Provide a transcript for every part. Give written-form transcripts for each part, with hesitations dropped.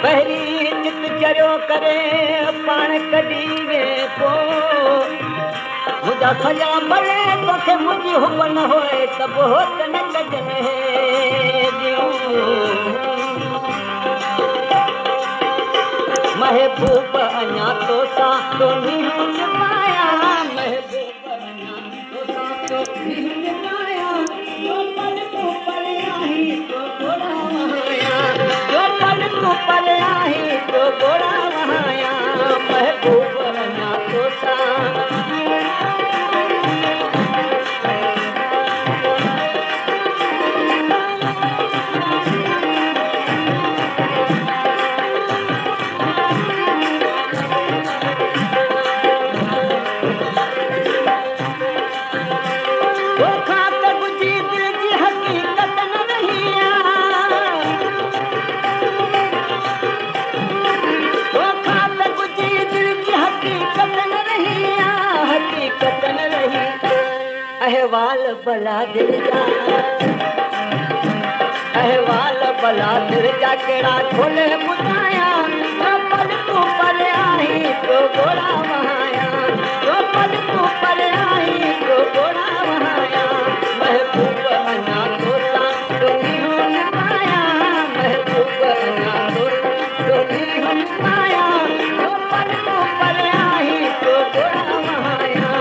पहिरी चित चरियो करे पाण कढी वे पो मुझा सजा बड़े तोखे मुझी हुब न होए तब होत न कजने दियो महबूब अञा तो सा तो नहीं पाया महबूब अञा तो सा तो नहीं पाया जो पल को पल आई तो गोरा वहाया जो पल को पल आई तो गोरा वहाया महबूब अञा तो सा अहवाल भला दिल जा अहवाल भला दिल जा केड़ा खोले बुधाया जो पल तू पर आई तो गोरा वहाया जो पल तू पर आई तो गोरा वहाया महबूब अना तो सा तो नहीं पाया महबूब अना तो नहीं पाया जो पल तू पर आई तो गोरा वहाया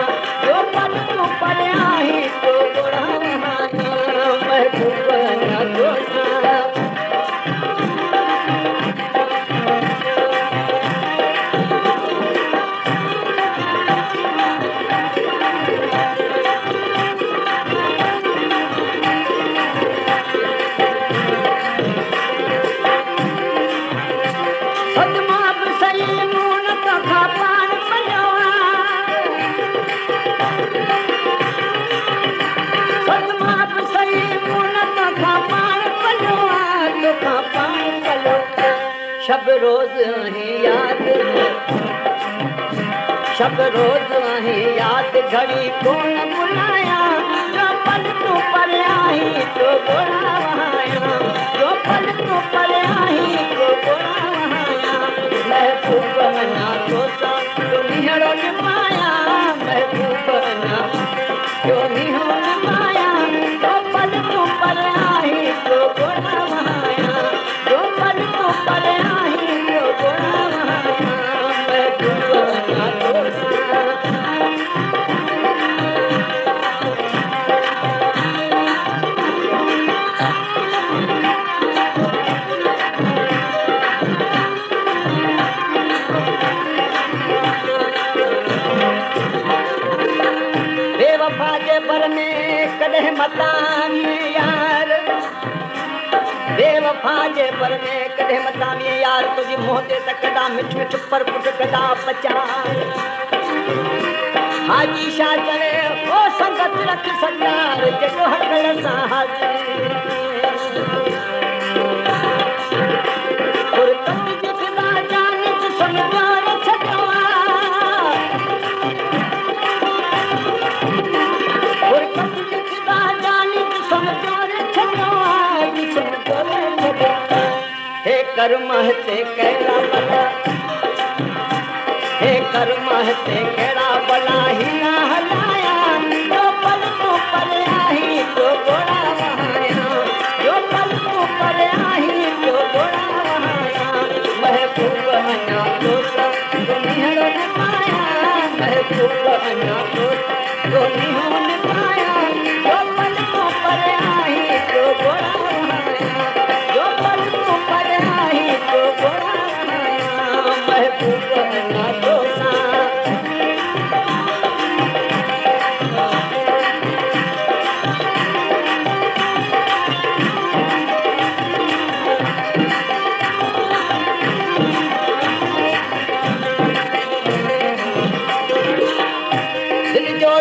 जो पल तू पर आई तो गोरा वहाया महबूब अना तो सा शब रोज ही याद शब रोज ही याद घड़ी कौन बुलाया जो पल तू पर आई तो गोरा वहाया जो पल तू पर आई तो गोरा वहाया महबूब अना तो सा तो निहरो पाया महबूब अना तो निहरो पाया जो पल तू पर आई तो गोरा वहाया जो पल तू पर आई तो गोरा वहाया महबूब अना तो सा बेवफा जे पर में कॾहिं मतानी यार बेवफा जे पर में कॾहिं मतानी यार तुझी मुंहं ते त कॾा मिठ मिठ पर पुट कॾा पचा हाजी शाह चले ओ संगत रख सरदार जेको हकल सां हाज़िर गुरकत जे ख़ुदा जाने समझार छॾवा गुरकत जे ख़ुदा जाने समझार छॾवा हे कर्म ते कहिड़ा भला हे कर्म ते कहिड़ा भला ही ना हलाया जो पल तू पर आई तो गोरा वहाया जो पल तू पर आई तो गोरा वहाया महबूब अना तो सा तो निहरो न पाया महबूब अना तो निहरो न पाया जो पल तू पर आई तो गोरा वहाया जो पल तू पर आई तो गोरा वहाया महबूब अना तो सा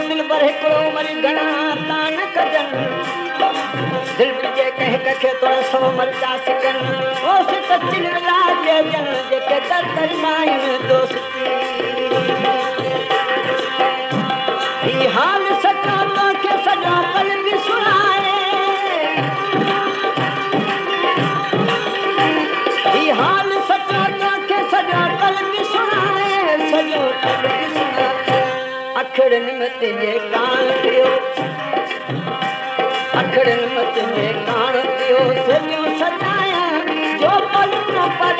दिल पर हिकिड़ो वरी घणा तान कजनि दिल जे कंहिं कंहिंखे थोरा सौ मरचा सिकनि होश त चिल लाज जन जेके दर दरमाइन दोस्ती ही हाल सचा तोखे सॼा पल बि सुनाए ही हाल सचा तोखे सजा कलकी सुनाए सजो कलकी सुनाए अखड़न में तुझे कान पियो अखड़न में तुझे कान पियो सजो सजाया जो पल तो पल